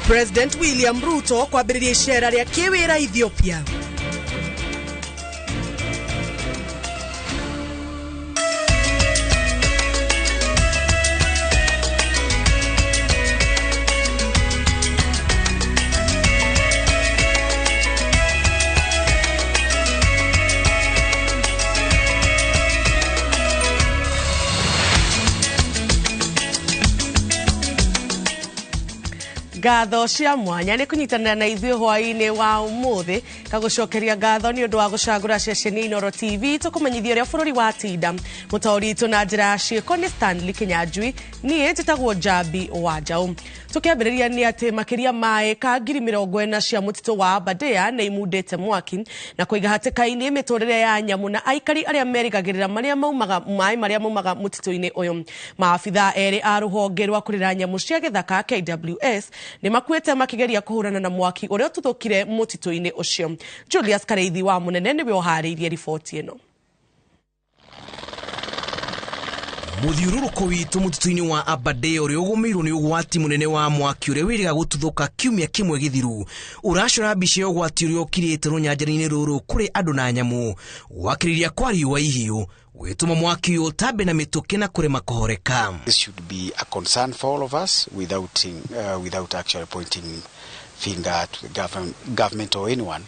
President William Ruto kwambĩrĩria icera rĩa kĩwĩra Ethiopia. Ngatho cia mwanya nĩ kũnyitanĩra na ithuĩ hwaĩ-inĩ wa ũmũthĩ kagucokeria ngatho nĩ ũndũ wa gũcagũra ceceni Inooro TV tũkũmenyithia ũrĩa bũrũri wa tinda mũtaũri witũ na njĩra ya ciĩko nĩ Stanley Kinyanjui niĩ njĩtagwo Njambi wa Njaũ. Tũkĩambĩrĩria nĩ atĩ makĩria maĩ ka 40,000 cia mũtitũ wa Aberdares nĩ imundĩte mwaki na kũiga hatĩka-inĩ mĩtũrĩre ya nyamũ na aikari arĩa merigagĩrĩra maĩ marĩa maumaga mũtitũ-inĩ ũyũ. Maabitha erĩ a rũhonge rwa kũrera nyamũ cia gĩthaka KWS nĩ makuĩte makĩgeria kũhũrana na mwaki ũrĩa ũtuthũkire mũtitũ-inĩ ũcio. Julius Kareithi wa Mũnene nĩwe ũharĩirie riboti ĩno. Muthiũrũrũko witũ mũtitũ-inĩ wa Aberdares ũrĩa ũgũmĩirwo nĩ ũgwati mũnene wa mwaki ũrĩa wĩrĩga gũtuthũka kiumia kĩmwe gĩthiru ũracora mbica ya ũgwati ũrĩa ũkirĩte rũnyanjara-inĩ rũrũ kũrĩ andũ na nyamũ wakĩrĩria kwa riũa ihiũ gwĩtũma mwaki ũyũ ũtambe na mĩtũkĩ na kũrema kũhoreka. This should be a concern for all of us without actually pointing finger at the government or anyone,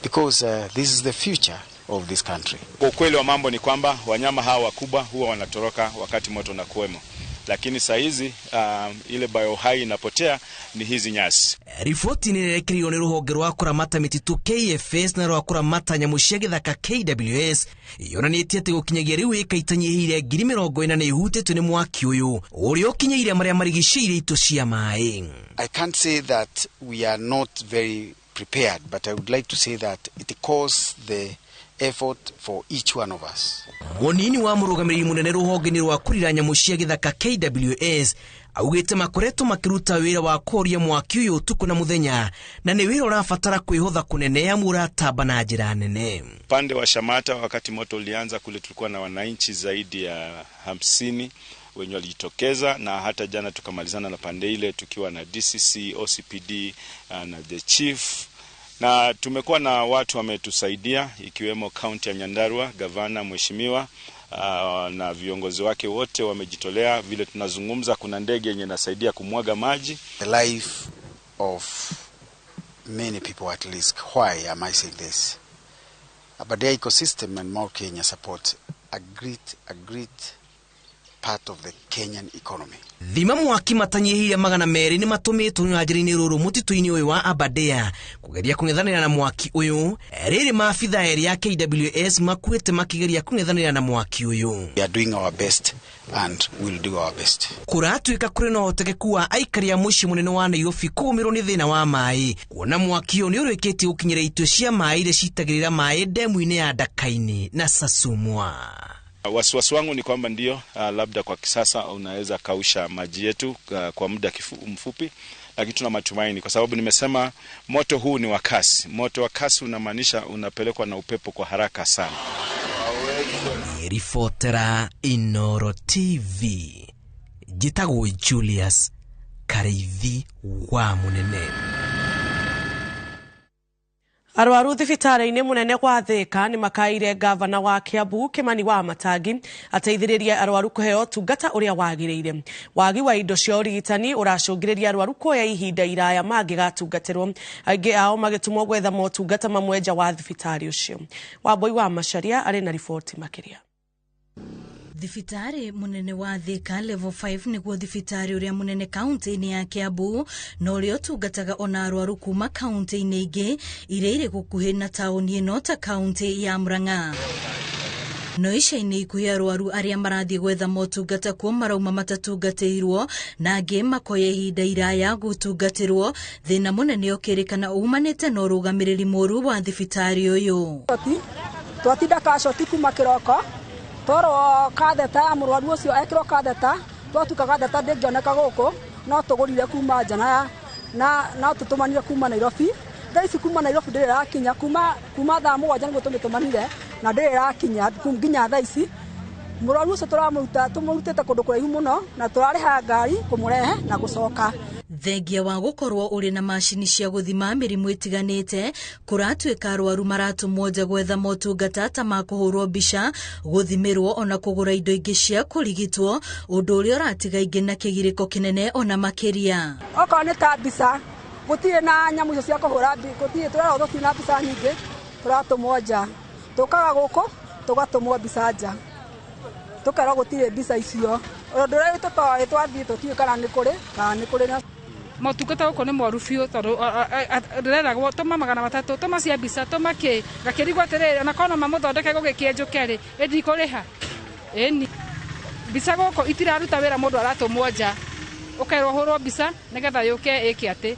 because this is the future of this country. Ukweli wa mambo ni kwamba wanyama hawa wakubwa huwa wanatoroka wakati moto na kuwemo, lakini saa hizi ile biohai inapotea ni hizi nyasi. Riboti nĩrekĩrirwo nĩ rũhonge rwa kũramata mĩtitũ KFS na rwa kũramata nyamũ cia gĩthaka KWS yonanĩtie atĩ gũkinyagia rĩu ĩka itanyihĩire 40,000 nĩ ihutĩtwo nĩ mwaki ũyũ ũrĩa ũkinyĩire marĩa marigicĩirie itũ cia maĩ. I can't say that we are not very prepared, but I would like to say that it caused the effort for each one of us. Munini wa mũrũgamĩrĩri mũnene rũhonge-inĩ rwa kũrera nyamũ cia gĩthaka KWS augĩte makoretwo makĩruta wĩra wa kũhoria mwaki ũyũ ũtukũ na mũthenya na nĩ wĩra ũrabatara kwĩhotha kũnene amu ũratamba na njĩra nene. Pande wa Shamata wakati moto ulianza kule tulikuwa na wananchi zaidi ya 50 wenye walijitokeza, na hata jana tukamalizana na pande ile tukiwa na DCC, OCPD na the chief, na tumekuwa na watu wametusaidia ikiwemo kaunti ya Ndaragwa, gavana mheshimiwa na viongozi wake wote wamejitolea. Vile tunazungumza kuna ndege yenye inasaidia kumwaga maji. The life of many people at least. Why am I saying this? Aberdares ecosystem and Mount Kenya support a great part of the Kenyan economy. Thima mwaki matanyihĩire 200 nĩ matũmĩtwo rũnyanjara-inĩ rũrũ mũtitũ-inĩ ũyũ wa Aberdares kũgeria kũng'ethanĩra na mwaki ũyũ. Rĩrĩ maabitha erĩ ya KWS makuĩte makĩgeria kũng'ethanĩra na mwaki ũyũ. We are doing our best and we'll do our best. Kũratuĩka kũrĩ na ũhotekeku wa aikari a mũciĩ mũnene wa Nairobi kũgũmĩrwo nĩ thĩna wa maĩ kuona mwaki ũyũ nĩ ũrĩkĩtie gũkinyĩra itũ cia maĩ iria citagĩrĩra maĩ ndemu-inĩ ya Ndakainĩ na Sasumwa. Wasiwasi wangu ni kwamba ndio labda kwa kisasa unaweza kausha maji yetu kwa muda mfupi, lakini tuna matumaini kwa sababu nimesema moto huu ni wa kasi. Moto wa kasi unamaanisha unapelekwa na upepo kwa haraka sana. Ripotera Inooro TV njĩtagwo Julius Kareithi wa Mũnene. Arwaru thibitarĩ-inĩ mũnene gwa Thika nĩ makaire gavana wa Kiambu Kimani wa Matangi ateithĩrĩrie arwaru kũheo tungata ũrĩa wagĩrĩire. Wagi wa indo cia ũrigitani ũracũngĩrĩria arwaru kuoya ihinda iraya mangĩgatungatĩrwo, aingĩ ao magĩtumwo gwetha motungata mamwe nja wa thibitarĩ ũcio. Wambui wa Macharia arĩ na riboti makĩria. Thibitari munene wa Thika level 5 nĩguo thibitari ũrĩa munene kaunti-inĩ ya Kiambu na ũrĩa ũtungataga ona arwaru kuma kaunti-inĩ ingĩ iria irĩ gũkuhĩ na taũni ĩno ta kaunti ya Murang'a. No ica-inĩ ikuhĩ arwaru arĩa marathiĩ gwetha motungata kuo marauma matatungatĩirwo na angĩ makoya ihinda iraya gũtungatĩrwo, thĩna mũnene ũkĩrĩkana umanĩte na ũrũgamĩrĩri mũru wa thibitari ũyũ. Twatinda kacoti kuma kĩroko toro katheta mũrwaru ũcio ekĩrwo katheta twatuka katheta ndĩngĩoneka gũkũ no tũgũrire kuma nja na tũtũmanire kuma Nairobi. Thaa ici kuma Nairobi ndĩrĩ rakinya kuma thaa 7 nĩguo tũmĩtũmanire na ndĩrĩ rakinya nginya thaa ici. Mũrwaru ũcio tũramũrutĩte kũndũ kũraihu mũno na tũrarĩha ngari kũmũrehe na gũcoka. Thengia wa gukorwo uri na macini cia guthima mirimu itiganite kuratuika arwaru maratumwo nja gwetha motungata ta ma kuhurwo mbica guthimirwo ona kugura indo ingi cia kurigitwo undu uria uratiga ingi na kigiriko kinene ona makiria oko ni ta mbica gutire na nyamu icio cia kuhura gutire turara uthina mbica nyingi turatumwo nja tukaga guku tugatumwo mbica nja tukara gutire mbica icio undu uria tutoe twathie tutie kana ni kuri na motungata uko ni moru biu tondu ndireragwo tuma 300 tuma cia mbica tuma ki gakirigwo atiriri na kono mamuthondeke gugikienjuke ri endi kuriha eni mbica guko itiraruta wira mundu aratumwo nja ukairwo hurwo mbica nigetha yuke iki ati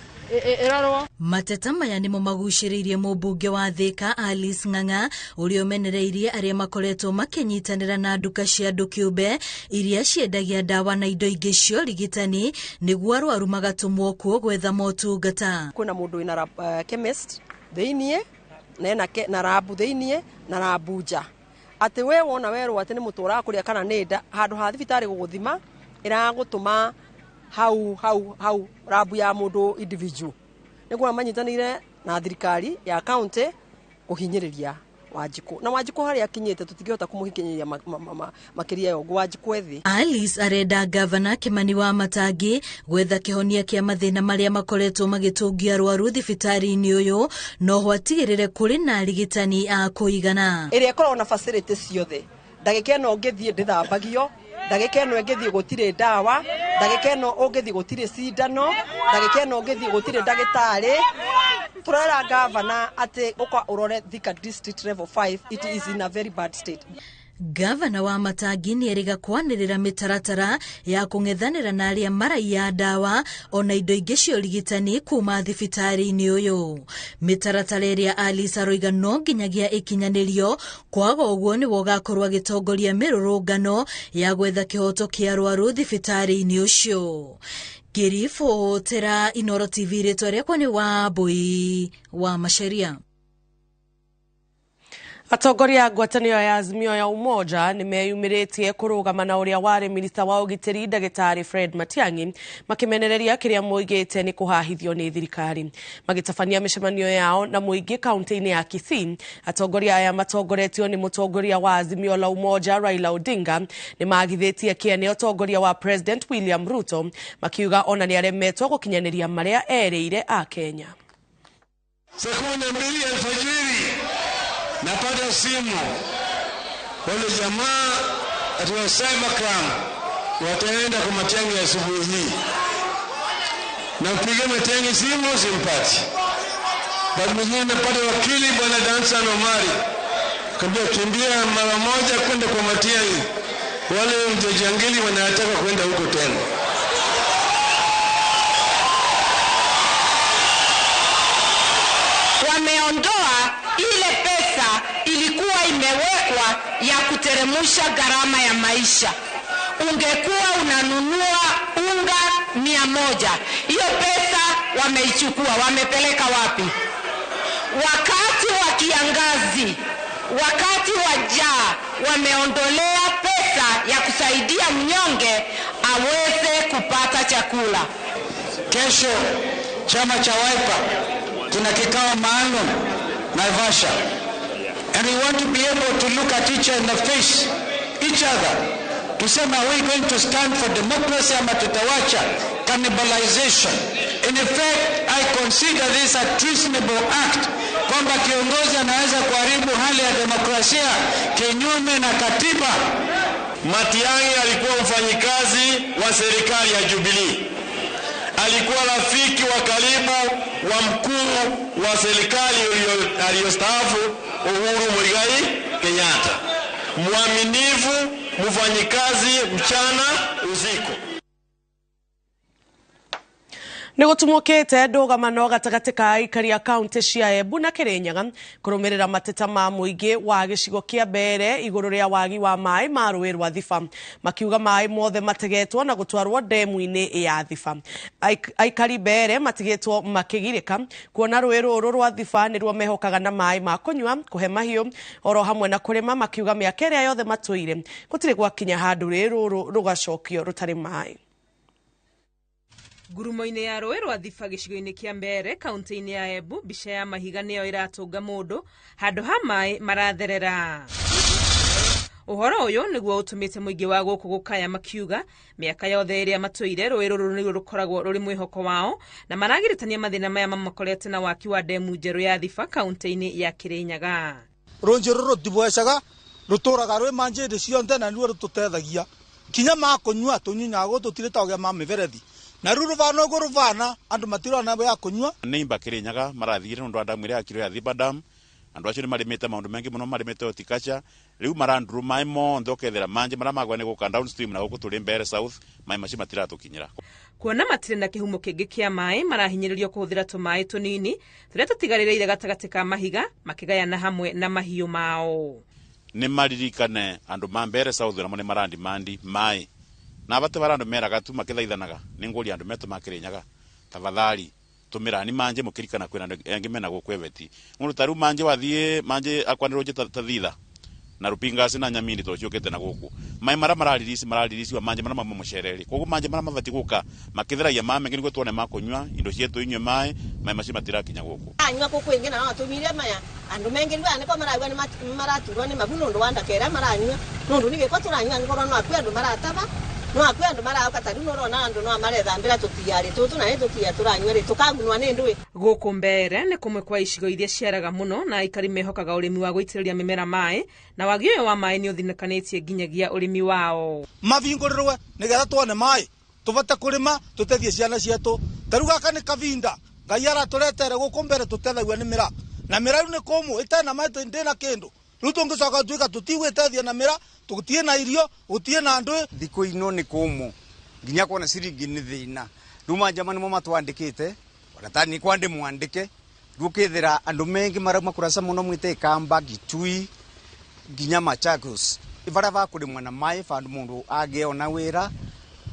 irorwo. Mateta maya nimo maguciririe mubunge wa Thika Alice Ng'ang'a uria umenereirie aria makoretwo makinyitanira na nduka cia andu kiumbe iria ciendagia ndawa na indo ingi cio rigitani niguo arwaru magatumwo kuo gwetha motungata. Kuna mundu ina chemist theinie na rabu theinie na rabu nja ati we wona werwo ati ni mutura kuria kana nida handu ha thibitari guguthima iragutuma hau rabu ya mundu individual niguo manyitanire na thirikari ya county kuhinyiriria Wanjiku na Wanjiku hari akinyete tutingihota kumuhikinyiria makiria yo Wanjiku ethi. Alice arenda gavana Kimani wa Matangi gwetha kihonia kia mathina maria makoretwo magitungia arwaru thibitari-ini uyu no hwatigirire kuri na arigitani a kuigana iria ikorwo na facilities ciothe ndagika ino ngithie ndithambagio ndagika ino ngithie gutire ndawa ndagika ino ungithie gutire cindano ndagika ino ngithie gutire ndagitari turera gavana ati ukwa urore Thika district level 5 it is in a very bad state. Gavana wa Matangi ni eriga kwanirira mitaratara ya kung'ethanira na aria maraiya ndawa ona indo ingi cio rigitani kuma thibitari-ini uyu. Mitaratara iria Alice aroiga no nginyagia ikinyanirio kwaga uguo ni wogakorwa gitongoria mirurungano ya gwetha kihoto kia arwaru thibitari-ini ucio. Girifo tera Inoro TV ritwa riakwa ni Wambui wa Masharia. Atongoria ngwatanio ya Azimio ya Umoja nimeyumiritie kurugama na uria wari minista wa ugitiri Ndagitari Fred Matiang'i makimenereria kiria muigite ni kuhahithio ni thirikari magitabania mishemanio yao na muingi kaunti-ini ya Kisii. Atongoria aya matongoretio ni mutongoria wa Azimio la Umoja Raila Odinga ni magithitie kiene atongoria wa President William Ruto makiuga ona ni aremetwo gukinyaniria maria ereire a Kenya. Sekunde 2 alfajiri napata simu wale jamaa atuwa cybercrime wataenda kwa Matiang'i asubuhi hii na mpiga Matiang'i simu simpati baada mwingine napata wakili bwana Dansan Omari kabla kimbia mara moja kwenda kwa Matiang'i wale mjajangili wanataka kwenda huko tena. Wameondoa ile pesa ilikuwa imewekwa ya kuteremusha gharama ya maisha. Ungekuwa unanunua unga 100, hiyo pesa wameichukua, wamepeleka wapi? Wakati wa kiangazi, wakati wa njaa, wameondolea pesa ya kusaidia mnyonge aweze kupata chakula. Kesho chama cha Wiper tuna kikao maalum Naivasha, and we want to be able to look at each other to say, are we going to stand for democracy ama tutawacha cannibalization? In effect, I consider this a treasonable act kwamba kiongozi anaweza kuharibu hali ya demokrasia kinyume na katiba. Matiang'i alikuwa mfanyikazi wa serikali ya Jubilee. Alikuwa rafiki wa karibu wa mkuu wa serikali aliyostaafu Uhuru Muigai Kenyatta. Mwaminifu, mfanyikazi mchana usiku. Nigutumukite ndugamano gatagati ka aikari a kaunti cia Embu na Kirinyaga kurumirira mateta ma muingi wa gicigo kia mbere iguru ria wagi wa mai ma rũĩ rwa Thiba makiuga mai mothe mategetwo na gutwarwo ndemu-ini ya Thiba. Aikari mbere mategetwo makigirika kuona rũĩ rũrũ rwa Thiba nĩruo mehokaga na mai ma kunywa kuhe mahiũ oro hamwe na kurima makiuga mĩaka ĩrĩa yothe matũire gutire gwakinya handu rũĩ rũrũ rũgacokio rũtarĩ mai. Ngurumo-inĩ ya rũĩ rwa Thiba gĩcigo-inĩ kĩa Mbere kaunti-inĩ ya Embu, mbica ya mahiga nĩyo ĩratũnga mũndũ handũ ha maĩ maratherera. Ũhoro ũyũ nĩguo ũtũmĩte mũingĩ wa gũkũ gũkaya makiuga mĩaka yothe ĩrĩa matũire rũĩ rũrũ nĩruo rũkoragwo rũrĩ mwĩhoko wao, na maragirĩtania mathĩna maya mamakorete na waki wa ndemu njerũ ya Thiba kaunti-inĩ ya Kirinyaga. Rũnjĩ rũrũ rũtibwecaga rũtũraga rwĩ manjĩrĩ ciothe na nĩruo rũtũteithagia kinya ma kũnyua tũnyuaga gũtũ tũtirĩ ta ũgĩa ma mĩberethi na ruru vana ũguo rũvana andũ matirona ya kũnyua. Nĩimba Kirinyaga marathire nũndũ wa damu ĩrĩa yakirwo ya Thiba Dam. Andũ acio nĩ marĩmĩte maũndũ mengĩ mũno, marĩmĩte horticulture, rĩu maranduru maĩ monthe ũkethera manje marĩa magwa nĩ gũka downstream na gũkũ tũrĩ Mbere South, maĩ macio matiratũkinyĩra. Kuona matirĩ na kĩhumo kĩngĩ kĩa maĩ, marahinyĩrĩrio kũhũthĩra tũmaĩ tũnini tũrĩa tũtigarĩrĩire gatagatĩ ka mahiga makĩgayana hamwe na mahiũ mao. Nĩ maririkane andũ ma Mbere South namo nĩ marandimandi maĩ na abate barandu meraga tu makithaithanaga nĩ ngũri andũ meto ma Kirinyaga tafadhali tumira ni manje mukirikana kwena engĩ mena gũkwebeti mũndũ taru manje wathie manje akwanĩrwo nje ta Thitha na Rupingasi na Nyamindi tũciũkĩte na gũkũ maĩ mara mararirici wa manje mara mamwe mũcereri koguo manje mara mabati gũka makitheragia maĩ mengĩ nĩguo tuone ma kũnyua indo cietu inywe maĩ macio matirakinya gũkũ anywa gũkũ ingĩ na atumire maya andũ mengĩ rĩu nĩko maragwa nĩ maraturwo nĩ mabu nũndũ wa ndakera maranyua nũndũ nĩgĩko tũranyua ngoro no akwe andũ marataba no akwe andũ marauka tari norona andũ no amarethambĩra tũtiarĩ tũtũ na tũtia tũranyua rĩ tũkagunwa nĩ ndũĩ. Gũkũ Mbere nĩ kũmwe kwa icigo iria ciaraga mũno na aikari mehokaga ũrĩmi wa gũitĩrĩria mĩmera maĩ, na wagi ũyũ wa maĩ nĩ ũthinakanĩtie nginyagia ũrĩmi wao. Mavingũrĩrwe nĩgetha tuone maĩ tũbate kũrĩma tũteithie ciana cietũ taru gaka nĩ kavinda Ngai aratũretere gũkũ Mbere tũteithagio nĩ mĩra na mĩra rĩu nĩ kũmũ ĩtena maĩ ndĩ na kĩndũ rĩu tũngĩcoka tuĩka tũtigwĩteithia na mĩra tũtie na irio utie na ndũ thikũ ino nĩ kũmũ nginya kuona ciringi nĩ thĩna rĩu manjama nĩmo matwandĩkĩte wagatani kwandĩ mwandĩke rĩu kĩthĩra andũ mengĩ marauma kũraca mũno mwĩte Kamba Gitui nginya Machakos ivara vakũrĩmwa na maĩ bandũ mũndũ angĩona wĩra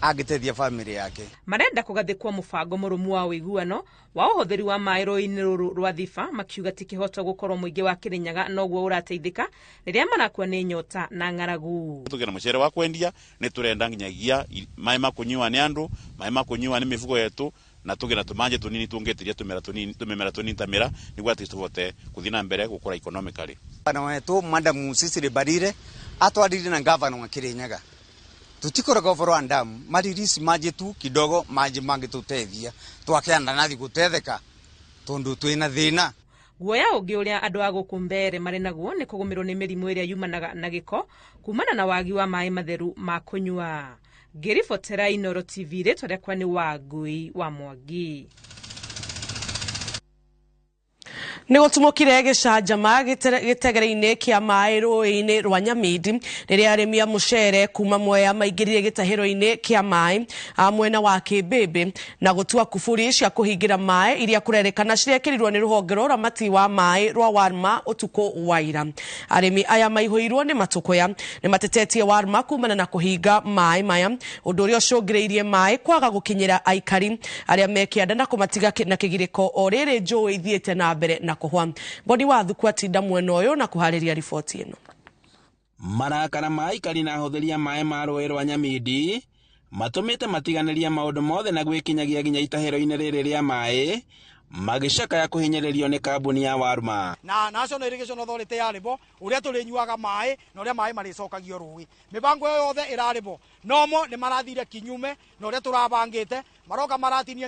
agĩteithia family yake. Marenda kũgathĩkwo mũbango mũrũmu wa ũiguano wa ũhũthĩri wa maĩ rũĩ-inĩ rũrũ rwa Thiba, makiuga ti kĩhoto gũkorwo mũingĩ wa Kirinyaga noguo ũrateithĩka rĩrĩa marakua nĩ nyota na ng'aragu. Tũgĩra mũcere wa kwendia nĩ tũrenda nginyagia maĩ ma kũnyua nĩ andũ, maĩ ma kũnyua nĩ mĩfugo yetu na tũgĩra tũmanje tũnini tũngĩtiria tũmĩmera tũnini ta mĩra nĩguo atĩ tũbote gũthiĩ na mbere gũkũra economically. Bana wetu Madam Sisiri Barire atwarire na governor wa Kirinyaga tutikoraga ũboro wa ndamu maririsi maji tu kidogo maji mangĩtũteithia twakianda nathi gũtetheka tondũ twĩna thĩna. Guoya ũngĩ ũrĩa andũ a gũkũ Mbere marĩ naguo nĩ kũgũmĩrwo nĩ mĩrimũ ĩrĩa yumanaga na gĩko kumana na wagi wa maĩ matheru ma kũnyua. Ngĩribotera Inooro TV rĩtwa nĩ Wangui wa Mwangi. Nĩ gũtumũkire gĩcanjama gĩtegere-inĩ kĩa maĩ rũĩ-inĩ rwa Nyamindi rĩrĩa arĩmi a mũcere kuma Mwea maingĩrire gĩtahĩro-inĩ kĩa maĩ mwena wa Kĩmbĩmbĩ na gũtua kuburi cia kũhingĩra maĩ iria kũrerĩkana cirekĩrirwo nĩ rũhonge rwa ũramati wa maĩ rwa Warma ũtukũ wa ira. Arĩmi aya maihũirwo nĩ matũkũya nĩ matetetie Warma kumana na kũhinga maĩ maya, ũndũ ũrĩa ũcũngĩrĩirie maĩ kwaga gũkinyĩra aikari arĩa mekĩanda na kũmatiga na kĩgirĩko o rĩrĩ njũĩ ithiĩte na mbere na kuhwa. Bodi wa thukua tinda mwena ũyũ na kuharĩria riboti ĩno. Marakara ma aikari na ahũthĩri a maĩ ma rũĩ rwa Nyamindi matũmĩte matiganĩria maũndũ mothe na gwĩkinyagia nginya itahĩro-inĩ rĩrĩ rĩa maĩ magĩcakaya kũhinyĩrĩrio nĩ kambuni ya Warma. Na National Irrigation Authority yarĩbo ũrĩa tũrĩnyuaga maĩ na ũrĩa maĩ marĩcokagio rũĩ. Mĩbango yothe ĩrarĩbo nomo nĩ marathire kinyume na ũrĩa tũrabangĩte maroka maratinia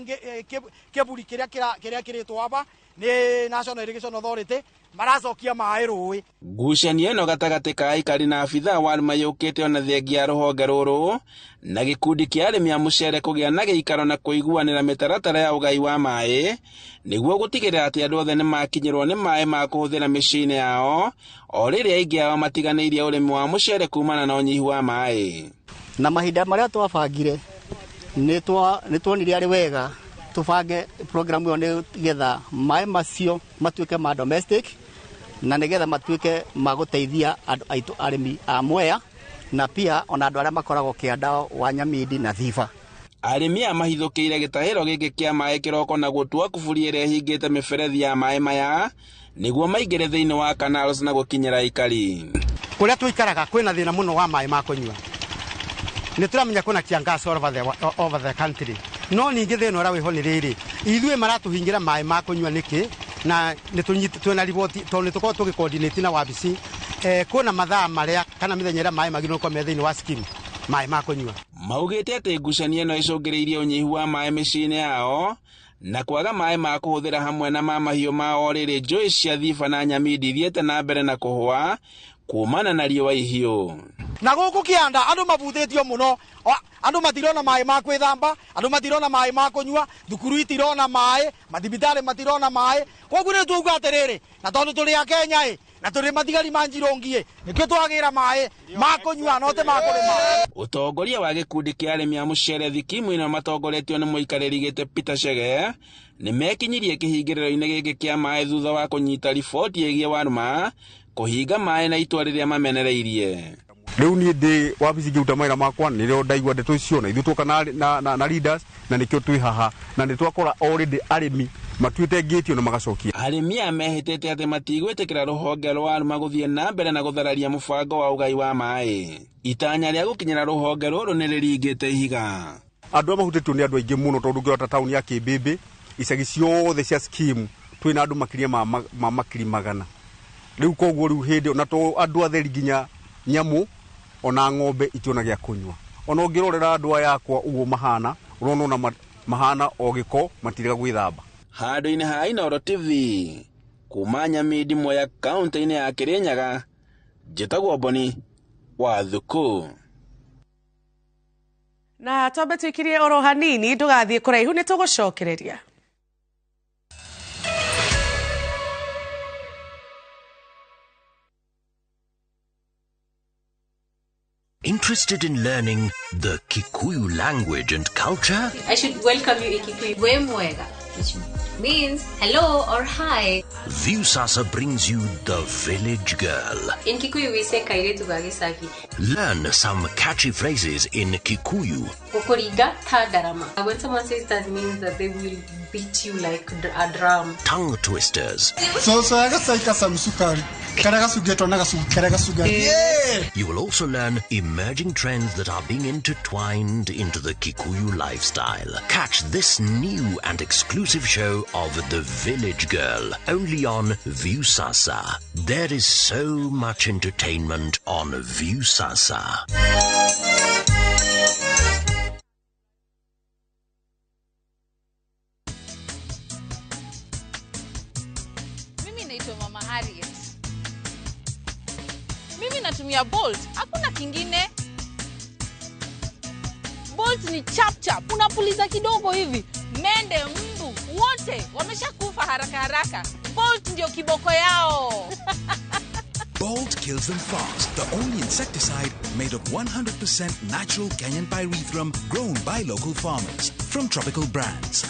kĩburi kĩrĩa kĩrĩtwo hapa nĩ National Irrigation Authority maracokia maĩ rũĩ. Ngucanio ĩno gatagatĩ ka aikari na abithaa Warma yũkĩte ona thengia ya rũhonge rũrũ na gĩkundi kĩa arĩmi a mũcere kũgĩa na gĩikaro na kũiguanĩra mĩtaratara ya ũgai wa maĩ nĩguo gũtigĩrĩra atĩ andũ othe nĩ makinyĩrwo nĩ maĩ ma kũhũthĩra mĩciĩ-inĩ yao o rĩrĩa aingĩ ao matiganĩirie ũrĩmi wa mũcere kumana na ũnyihu wa maĩ. Na mahinda marĩa twabangire nĩ tuonire arĩ wega tubange program ĩyo nĩgetha maĩ macio matuĩke ma domestic na nĩgetha matuĩke ma gũteithia andũ aitũ arĩmi a Mwea na pia ona andũ arĩa makoragwo kĩanda wa Nyamindi na Thiba. Arĩmi a mahithũkĩire gĩtahĩro gĩkĩ kĩa maĩ kĩroko na gũtua kuburi ĩrĩa hingĩte mĩberethi ya maĩ maya nĩguo maingĩre thĩinĩ wa canals na gũkinyĩra aikari. Kũrĩa tũikaraga kwĩna thĩna mũno wa maĩ ma kũnyua. Nĩ tũramenya kwĩna kiangazi all over the country. no ningi theno ra wiho ni riri ithue maratuhingira mai ma kunywa niki na twena riboti tondu tuko tugicoordinate na wabici kuna mathaa maria kana mithenya mai magino kwa methaini wa scheme mai ma kunywa maugite ati ngucanio no icungiriirie unyihu wa mai micini yao na kwaga mai ma kuhuthira hamwe na mahiu mao riri njui cia Thiba na Nyamindi thiete na mbere na kuhua kumana na riua ihiu na guku kianda andu mabuthetio muno andu matirona mai ma kwithamba andu matirona mai ma kunywa thukuru itirona mai mathibitari matirona mai koguo ni tuuga atiriri na tondu turi a Kenya na turi matigari manjirongie nikio twagira mai ma kunywa no te ma kurima utongoria wa gikundi kia arimi a mucere thikimu ino matongoretio ni muikariri gite Peter Chege ni mekinyirie kihingiriro-ini giki kia mai thutha wa kunyita riboti yegie waruma kuhinga mai na itwa riria mamenereirie riu ni ndi wabici ngiuta maira makwa ni rio ndaigua ndeto icio na ithu tuka na leaders na nikio twi haha na ni twakora already arimi matuite ngitio na magacokia arimi amehitete ati matigwitikira ruhonge rwa aruma guthie na mbere na guthararia mubango wa ugai wa mai itanya ria gukinyira ruhonge ruru ni riringite ihiga andu mahutetio ni andu aingi muno tondu ngiota tauni ya Kibimbi icagi ciothe cia scheme twina andu makiria ma makiri magana riu koguo riu hindi na to andu atheri ginya nyamu ona ng'ombe itiona gya kunywa ona ngirorera andu yakwa ugo mahana urona mahana ogiko matiriga gwithamba handu-ini ha Inooro TV kuma Nyamindi Moya kaunti-ini ya Kirinyaga njitagwo Boni wa Thuku na twambe twikirie oro hanini ndugathie kuraihu ni tugucokereria Interested in learning the Kikuyu language and culture? I should welcome you in Kikuyu. Wemwega, which means hello or hi. Viusasa brings you the village girl. In Kikuyu we say kairetu gagisaki. Learn some catchy phrases in Kikuyu. Kokoriga tadarama. When someone says that means that they will beat you like a drum. Tongue twisters. You will also learn emerging trends that are being intertwined into the Kikuyu lifestyle. Catch this new and exclusive show of The Village Girl, only on Viusasa. There is so much entertainment on Viusasa. Mimi natumia Bolt, hakuna kingine. Bolt ni chap chap, unapuliza kidogo hivi. Mende, mbu, wote wameshakufa haraka haraka. Bolt ndio kiboko yao. Bolt kills them fast. The only insecticide made of 100% natural Kenyan pyrethrum grown by local farmers from tropical brands.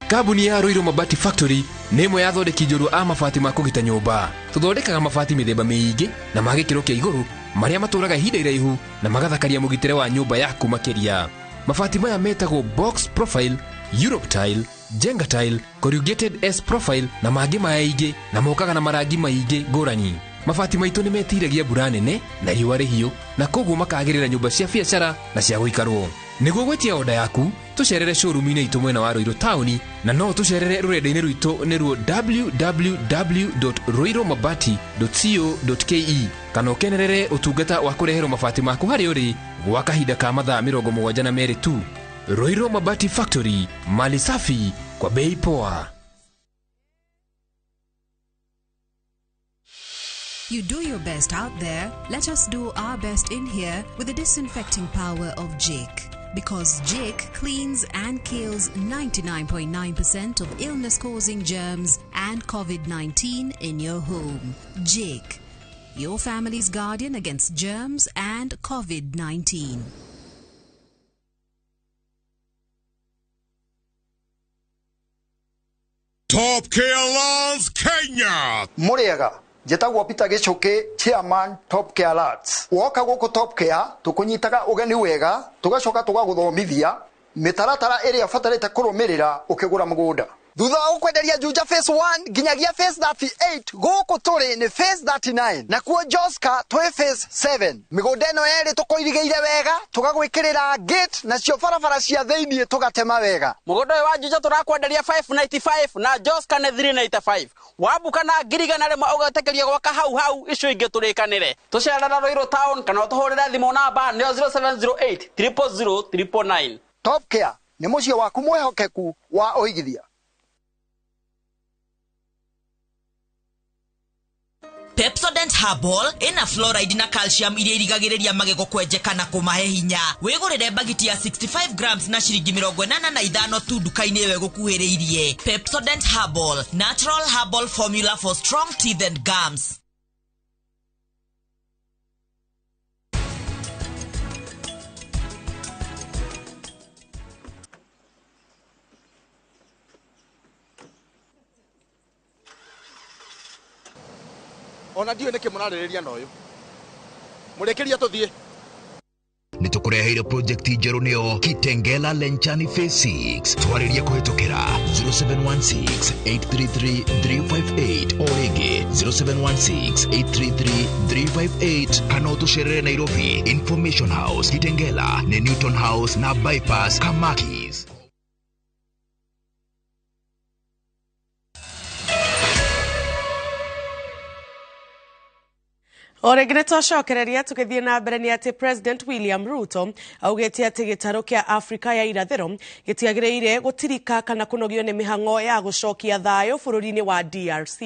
Kambuni ya Roiro Mabati Factory nĩ ĩmwe ya thondeki njorua a mabati ma kũgita nyũmba. Tũthondekaga mabati mĩthemba mĩingĩ na ma gĩkĩro kĩa igũrũ marĩa matũraga ihinda iraihu na magathakaria mũgitĩre wa nyũmba yaku makĩria. Mabati maya metagwo box profile, Europe tile, Jenga tile, corrugated S profile na mangĩ maingĩ na mokaga na marangi maingĩ ngũrani. Mabati maitũ nĩ metiragia mbura nene na riũa rĩhiũ na koguo makagĩrĩra nyũmba cia biacara na cia gũikarwo. Nĩguo gwetia oda yaku, tucerere showroom-inĩ itũ mwena wa Roiro Town na no tucerere rũrenda-inĩ rwitũ nĩruo www.roiromabati.co.ke kana ũkenerere ũtungata wa kũreherwo mabati maku harĩ ũrĩ gwa kahinda ka mathaa 72 tu. Roiro Mabati Factory, mali safi kwa bei poa. You do your best out there, let us do our best in here with the disinfecting power of Jake. Because Jake cleans and kills 99.9% of illness-causing germs and COVID-19 in your home. Jake, your family's guardian against germs and COVID-19. Top Care Lands Kenya. Muriaga. Jetagwo Peter Gichuki, Chairman Top Care Lads. Woka goko Top Care tukunyitaga ugeni wega tugacoka tugaguthomithia mitaratara iria fatarite kurumirira ukigura mugunda. thutha ukwenderia Juja phase 1 nginyagia phase 38 guku turi ni phase 39 na kuo Joska twi phase 7 migunda eno yeri tukoirigeire wega tugagwikirira gate na cio barabara cia thiini tugatema wega. Mugunda wa Juja turakwenderia 595 na Joska ne 395 wabuka na ngirigana rimwe ugatekeria gwaka hau icio ingi turikanire tucerera Roiro town kana tuhurira thimu namba nio 0708 000 999. Top Care ni mucio waku mwehokeku wa oigithia. Pepsodent Herbal ina fluoride na calcium iria irigagiriria magego kwenjeka na kumahe hinya. Wigurire bagiti ya 65 grams na shiringi 85 tu dukaini yewe gukuhiriirie. Pepsodent Herbal, natural herbal formula for strong teeth and gums. Ona dio neke munaririria noyo murekeria tuthie nitukureheire project njeru nio Kitengela Lenchani phase 6 twariria kuhitukira 0716-833-358 orege 0716-833-358 kana utusherere Nairobi Information House Kitengela ne Newton House na Bypass Kamakis. Oregire twacokereria tukithie na mbere ni ati President William Ruto augete ati gitaro kia Afrika ya irathiro gitiagiriire gutirika kana kunogio ni mihango ya gucokia thayo bururi-ini wa DRC.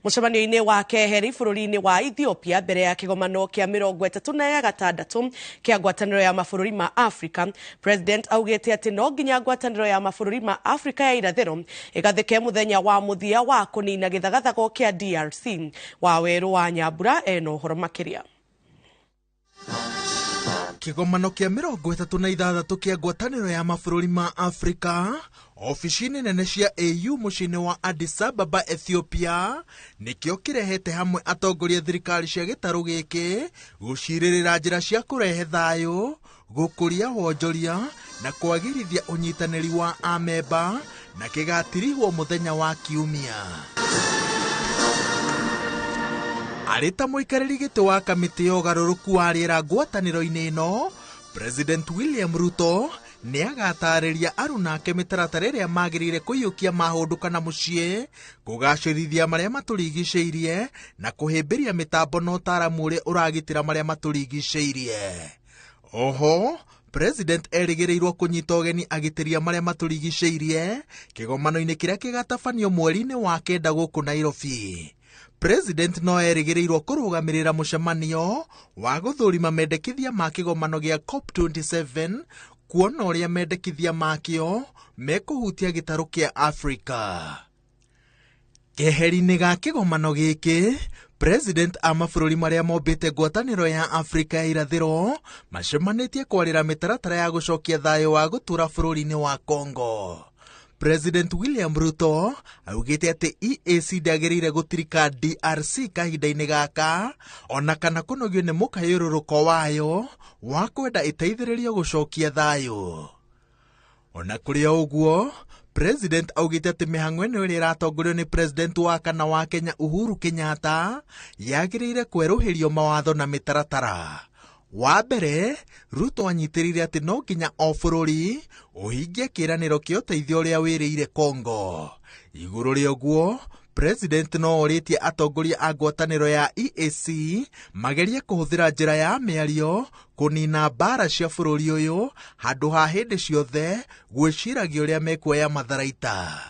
Mucemanio-ini wa keheri bururi-ini wa Ethiopia mbere ya kigomano kia 36 kia ngwataniro ya mabũrũri ma Afrika, President augete ati no nginya ngwataniro ya mabũrũri ma Afrika ya irathiro igathike muthenya wa muthia wa kunina githagathago kia DRC. Waweru wa Nyambura eno makiria. Kigomano kia 36 kia ngwataniro ya mabũrũri ma Afrika ofisini nene cia AU mucini wa Addis Ababa Ethiopia nikio kirehete hamwe atongoria thirikari cia gitaru giki guciririra njira cia kurehe thayo, gukuria wonjoria na kwagirithia unyitaniri wa amemba na kigatirihwo muthenya wa Kiumia. Arita muikariri giti wa kamiti ya ugaruruku wa riera ngwataniro-ini ino, President William Ruto ni agatariria arunake mitaratara iria magirire kuyukia maundu kana mucii, kugacirithia maria maturigiceirie na kuhimbiria mitambo na utaramu uria uragitira maria maturigiceirie. Oho, President erigiriirwo kunyita ugeni agitiria maria maturigiceirie kigomano-ini kiria kigatabanio mweri-ini wa kenda guku Nairobi. President no erigiriirwo kurugamirira mucemanio wa guthurima mendekithia ma kigomano gia COP27 kuona uria mendekithia makio mekuhutia gitaru kia Afrika. Keheri-ini ga kigomano giki, President a mabũrũri maria mombite ngwataniro ya Afrika ya irathiro macemanitie kwarira mitaratara ya gucokia thayo wa gutura bũrũri-ini wa Congo. President William Ruto augite ati EAC ndagirire gutirika DRC kahinda-ini gaka ona kana kunogio ni mukayururuko wayo wa kwenda iteithiririo gucokia thayo. Ona kuri uguo, President augite ati mihango ino iria iratongorio ni President wa kana wa Kenya Uhuru Kenyatta yagirire kweruhirio mawatho na mitaratara. Wa mbere, Ruto anyitirire ati no nginya o bũrũri uhingie kiraniro kia uteithio uria wiriire Congo. Iguru ria uguo, President no oritie atongoria a ngwataniro ya EAC magerie kuhuthira njira ya miario kunina mbara cia bũrũri uyu handu ha hindi ciothe gwiciragia uria mekuoya matharaita.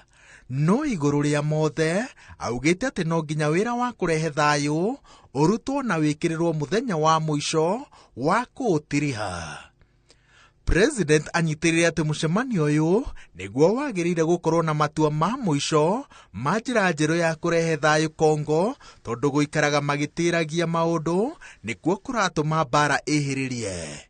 No iguru ria mothe augite ati no nginya wira wa kurehe thayo urutwo na wikirirwo muthenya wa muico wa kuutiriha. President anyitirire ati mucemanio uyu niguo wagirire gukorwo na matua ma muico ma njira njeru ya kurehe thayo Congo, tondu guikaraga magitiragia maundu nikuo kuratuma mbara ihiririe.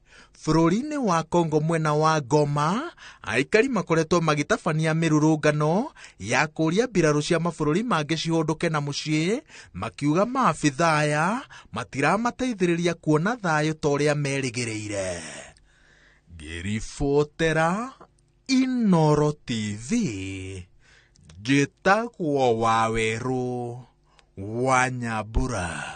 Bũrũri-ini wa Congo mwena wa Goma, aikari makoretwo magitabania mirurungano ya kuria mbiraru cia mabũrũri mangĩ cihunduke na mucii, makiuga maabitha aya matiramateithĩrĩria kuona thayo ta ũrĩa merĩgĩrĩire. Ngĩribotera Inoro TV, Njĩtagwo Waweru wa Nyambura.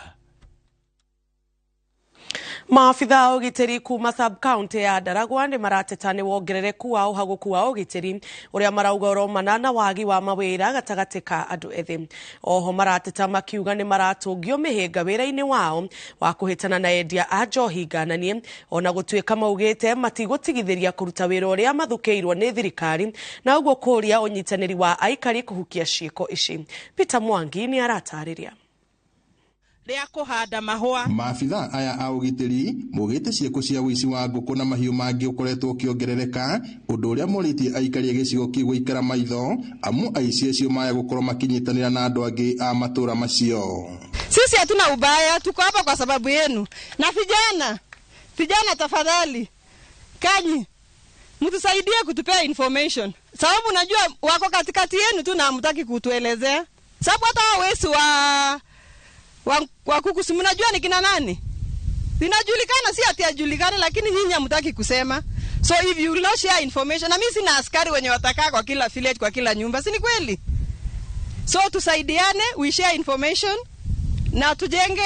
Maafitha ugitiri kuma sub-county ya Ndaragwa ni marateta ni wongerereku wa uhaguku wa ugitiri uria marauga uromana na wagi wa mawira gatagati ka andu ethi. Oho marateta makiuga ni maratungio mihinga wira-ini wao wa kuhitana na endia a njohi ngananie, ona gutuika maugite matigũtigithiria kuruta wira uria mathukeirwo ni thirikari na uguo kuria unyitaniri wa aikari kuhukia ciiko ici. Peter Mwangi ni aratariria ria kuhanda mahua. Maafitha aya a ugitiri mugite cieko cia wici wa nguku na mahiu mangi ukoretwo ukiongerereka, undu uria moritie aikari a gicigo kiu ikara maitho amu aici acio maya gukorwo makinyitanira na andu angi a matura macio. Sisi hatuna ubaya, tuko hapa kwa sababu yenu. Na vijana tafadhali, kanyi mtusaidie kutupea information, sababu unajua wako katikati yenu tu na hamtaki kutuelezea. Sababu hata wesi wa kuku mnajua ni kina nani? Inajulikana, si ati ajulikane, lakini nyinyi hamtaki kusema. So if you will not share information, na mimi sina askari wenye watakaa kwa kila village, kwa kila nyumba, si ni kweli? So tusaidiane, we share information na tujenge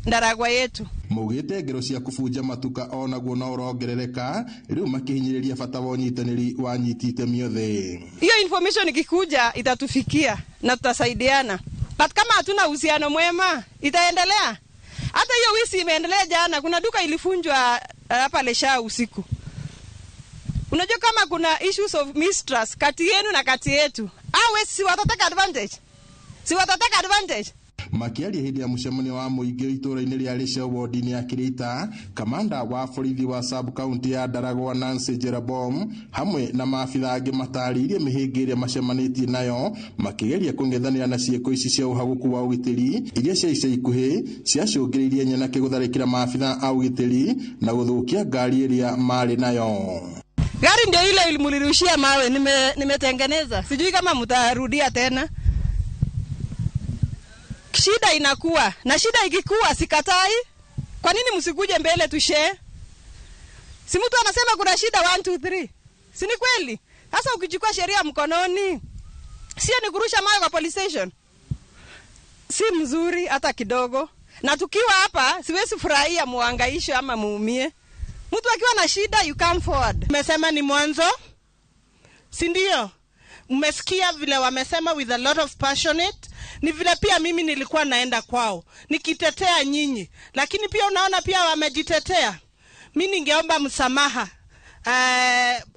Ndaragwa yetu. Mugite ngero cia kufunja matuka ona guo no urongerereka, riu makihinyiriria bata wa unyitaniri wa nyitite miothe. Hiyo information ikikuja itatufikia na tutasaidiana. But kama hatuna uhusiano mwema, itaendelea. Hata hiyo wisi imeendelea jana, kuna duka ilifunjwa hapa Lesha usiku. Unajua kama kuna issues of mistrust kati yenu na kati yetu, si watataka advantage. Makiaria hindi ya mucemanio wa muingi itura-ini ria Lesha ward-ini ya Kirita, kamanda wa borithi wa sub-county ya Ndaragwa Nancy Jerabom hamwe na maafitha angi mataririe mihinga iria macemanitie nayo makigeria kung'ethanira na cieko ici cia uhaguku wa ugitiri iria cia ica ikuhi ciacungiririe nyanake gutharikira maafitha a ugitiri na guthukia ngari iria mari nayo. Gari ndio ile ilimrushia mawe, nimetengeneza. Sijui kama mtarudia tena. Shida inakuwa, na shida ikikuwa sikatai. Kwa nini msikuje mbele tushare? Si mtu anasema kuna shida 1 2 3. Si ni kweli? Sasa ukichukua sheria mkononi, sio ni kurusha mawe kwa police station. Si mzuri hata kidogo. Na tukiwa hapa siwezi furahia muhangaisho ama muumie. Mtu akiwa na shida you come forward. Umesema ni mwanzo? Si ndio? Umesikia vile wamesema with a lot of passionate. Ni vile pia mimi nilikuwa naenda kwao nikitetea nyinyi, lakini pia unaona pia wamejitetea. Mimi ningeomba msamaha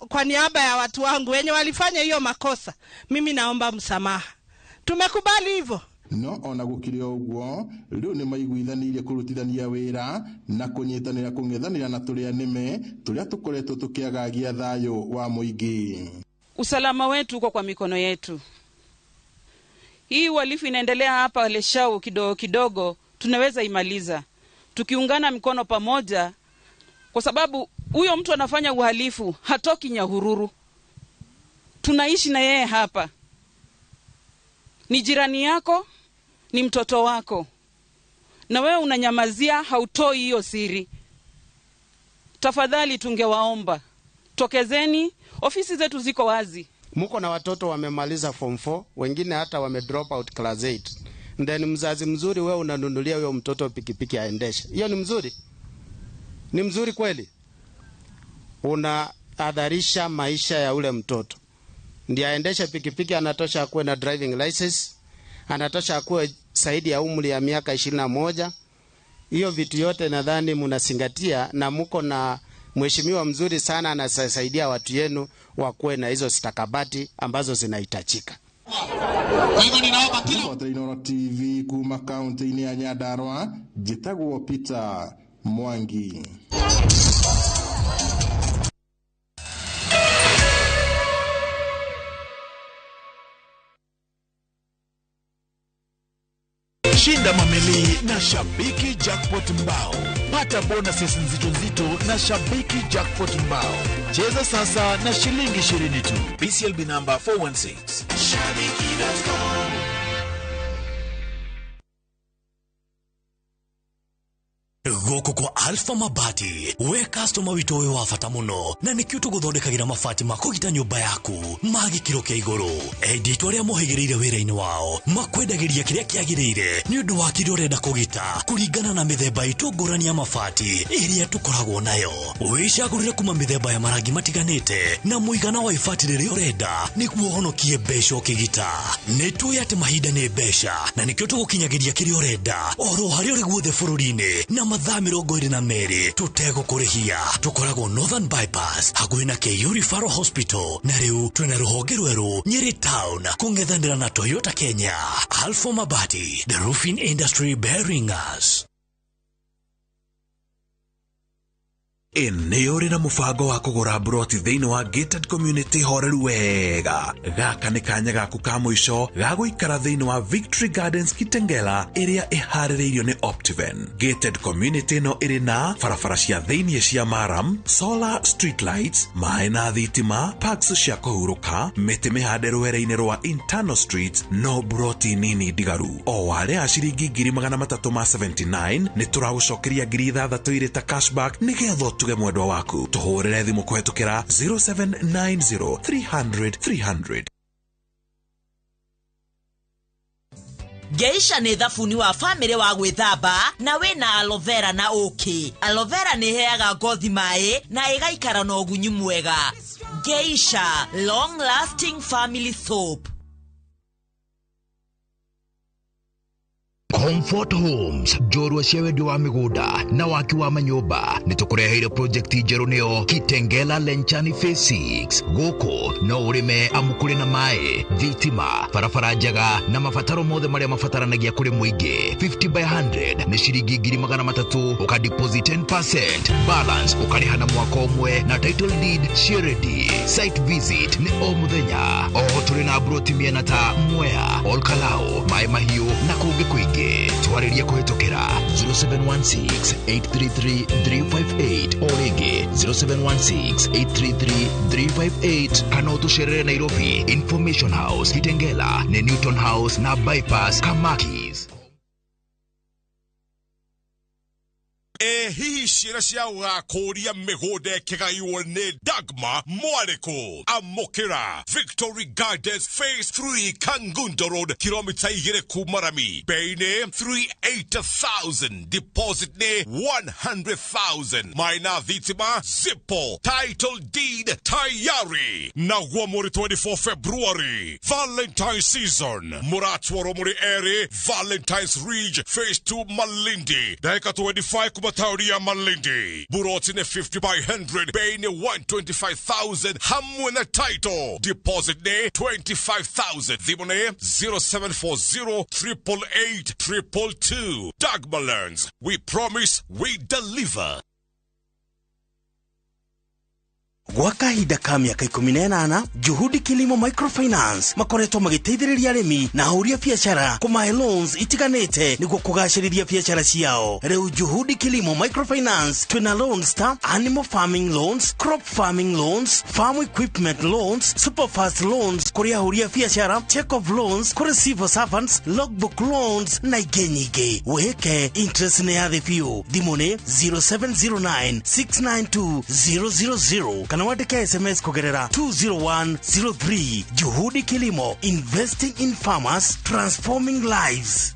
kwa niaba ya watu wangu wenye walifanya hiyo makosa. Mimi naomba msamaha. Tumekubali hivyo. No ona gukirio uguo riu ni maiguithanirie kurutithania wira na kunyitanira kung'ethanira na turia nime turia tukoretwo tukiagagia thayo wa muingi. Usalama wetu uko kwa mikono yetu. Hii uhalifu inaendelea hapa Lesha kidogo kidogo, tunaweza imaliza tukiungana mikono pamoja, kwa sababu huyo mtu anafanya uhalifu hatoki Nyahururu. Tunaishi na yeye hapa. Ni jirani yako, ni mtoto wako. Na wewe unanyamazia, hautoi hiyo siri. Tafadhali tungewaomba, tokezeni, ofisi zetu ziko wazi. Muko na watoto wamemaliza form 4, wengine hata wame drop out class 8. Then mzazi mzuri wewe unanunulia huyo mtoto pikipiki aendeshe. Hiyo ni mzuri? Ni mzuri kweli? Unaadharisha maisha ya ule mtoto. Ndiye aendeshe pikipiki, anatosha akuwe na driving license, anatosha akuwe zaidi ya umri ya miaka 21. Hiyo vitu yote nadhani mnazingatia, na muko na mheshimiwa mzuri sana anasaidia watu yenu wakuwe na hizo stakabati ambazo zinahitajika. Kwa hivyo ninaomba kila TV kuma kaunti ya Nyandarua, Njĩtagwo Peter Mwangi. Shinda mameli na Shabiki Jackpot Mbao. Pata bonuses nzito na Shabiki Jackpot Mbao. Cheza sasa na shilingi 20 tu. BCLB number 416. Shabiki.com. Goko kwa Alpha Mabati we customer wito we wafata muno na nikio tuguthondekagira mabati makugita nyumba yaku magikiro kia iguru editwa ria mohegereire wira-ini wao makwendagiria kiria kiagirire ni undu wa kiria urenda kugita kuringana na mithemba itungurani ya mabati iria tukoragwo nayo wicagurire kuma mithemba ya marangi matiganite na muigana wa ibati riria urenda niguo honokie mbeca ukigita nitui ati mahinda ni mbeca na nikio tugukinyagiria kiria urenda oro haria uri guothe bururi-ini na mathaa 22 tutegukũrĩhia tukoragwo Northern Bypass hakuhĩ na KU Referral Hospital na riu twina ruhonge rweru Nyeri Town kung'ethanĩra na Toyota Kenya. Alpha Mabati, the roofing industry bearing us. Nĩ ũrĩ na mũbango wa kũgũra broti thĩinĩ wa gated community horeru wega. Gaka nĩ kanya gaku ka mũico ga gũikara thĩinĩ wa Victory Gardens Kitengela ĩrĩa ĩharĩrĩirio nĩ Optiven. Gated community no ĩrĩ na barabara cia thĩinĩ cia Maram, solar street lights, maĩ na thitima, parks cia kũhurũka, mĩtĩ mĩhande rwere-inĩ rwa internal streets, no broti nini ndigaru. O warĩ a ciringi 379 nĩ tũragũcokeria 6,000 irĩ ta cashback nĩgetha tuge mwendwa waku tuhurire thimu kuhetukira 0790 300 300. Geisha nĩ thabuni wa family wa gwĩthamba na wĩna aloe vera na ũkĩ. Aloe vera nĩ heaga ngothi maĩ na ĩgaikara na ũgunyu mwega. Geisha long lasting family soap. Comfort Homes, jorwa cia wendio wa migunda na waki wa manyumba nitukureheire project njeru nio Kitengela Lenchani Phase 6. Goko no urime amukure na mai, thitima, barabara njega na mabataro mothe maria mabataranagia kuri muingi. 50 by 100 ni ciringi 300 uka deposit 10%, balance ukariha na mwaka umwe na title deed ready. Site visit ni o muthenya. O turi na broti miena ta Mwea, Olkalao, Mai Mahiu na kungi kuingi. Tuariria kuhetokera 0716-833-358 orege 0716-833-358 kana utusherere Nairobi Information House Kitengela ne Newton House na Bypass Kamakis. Hihi ciana cia gũgakũria mĩgũnda ĩkĩgaiwo nĩ Dagma Mwarĩkũ amũkĩra Victory Gardens Phase 3 Kangundo Road kilomita 2 kuma Rami. Bei nĩ 380,000, deposit nĩ 100,000, maina thitima zipo, title deed tayari. Naguo mũri 24 February Valentine season mũratwarwo mũrĩ erĩ Valentine's Ridge Phase 2 Malindi dakika 25 kuma tauri ya Malindi. Buroti ne 50 by 100, bei ne 125,000 hamwe na title. Deposit ne 25,000. Thimu ne 0740-888-222. Dagma Learns, we promise we deliver. Gwa kahinda ka miaka 18 Juhudi Kilimo Microfinance makoretwo magiteithĩrĩria arĩmi na ahũri a biacara kũmahe loans itiganĩte nĩguo kũgacĩrithia biacara ciao. Rĩu Juhudi Kilimo Microfinance twina loans ta animal farming loans, crop farming loans, farm equipment loans, superfast loans kũrĩ ahũri a biacara, check of loans kũrĩ civil servants, logbook loans na ingĩ nyingĩ. Wĩke interest nĩ ya thĩ biũ. Thimũ nĩ 0709-692-000 kana wandike SMS kugerera 20103. Juhudi Kilimo, investing in farmers, transforming lives.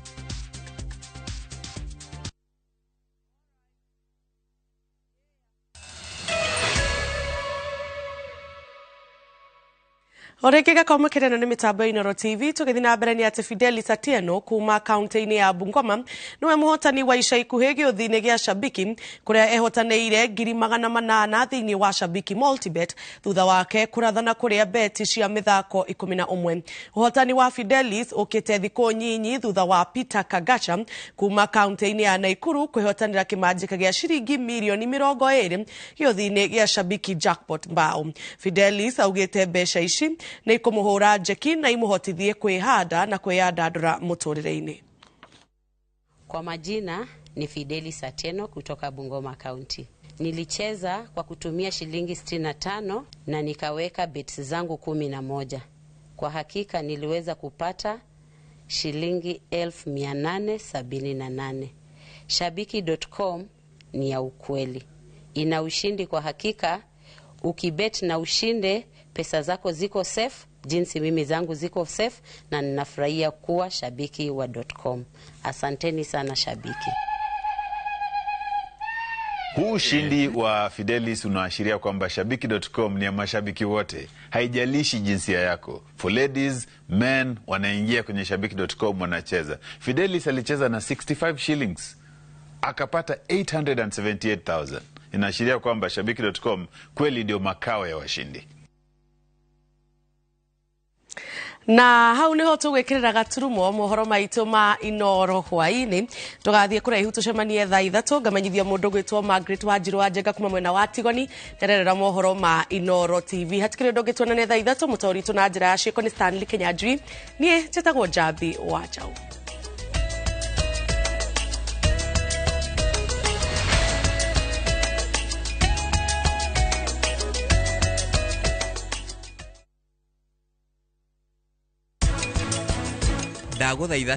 Orekega kama kirena nĩ mitambo ya Inooro TV tugithi na mbere ni ati Fidelis Atieno kuma kaunti-inĩ ya Bungoma niwe muhotani wa ica ikuhĩ gĩũthi-inĩ gĩa Shabiki kuria ehotanĩire 800,000 thĩinĩ wa Shabiki Multibet thutha wake kũrathana kuria beti cia mĩthako 11. Ũhotani wa Fidelis ũkĩte thikũ nyinyi thutha wa Peter Kagacha kuma kaunti-inĩ ya Naikuru kwĩhotanĩra kĩmanjĩka gĩa ciringi milioni 20 gĩũthi-inĩ gĩa Shabiki jackpot mbao. Fidelis augĩte mbeca ici na ikumuhura njeki na imuhotithie kwihanda na kwiyandandura muturire-ini. Kwa majina ni Fidelis Atieno kutoka Bungoma County. Nilicheza kwa kutumia shilingi 65 na nikaweka bets zangu 11. Kwa hakika niliweza kupata shilingi 1878. Shabiki.com ni ya ukweli. Ina ushindi kwa hakika. Ukibet na ushinde, pesa zako ziko safe, jinsi mimi zangu ziko safe, na ninafurahia kuwa shabiki wa .com. Asanteni sana Shabiki. Huu ushindi wa Fidelis unaashiria kwamba Shabiki.com ni ya mashabiki wote. Haijalishi jinsia yako. For ladies, men wanaingia kwenye Shabiki.com wanacheza. Fidelis alicheza na 65 shillings. Akapata 878,000. Inaashiria kwamba Shabiki.com kweli ndio makao ya washindi. Na hau niho tugwikirira gaturumo mohoro maitu ma inoro hwaini tugathie kuraihu tucemanie thaa 3 ngamenyithia mundu gwitwo Margaret Wanjiru Wanjenga kuma mwena wa Tigoni nderera mohoro ma Inoro TV hatikire ndu gitwonane thaa 3 mutori tu na njira ya ciiko ni Stanley Kenyanjui nie njitagwo Njambi wa Chau. Ndaguthaitha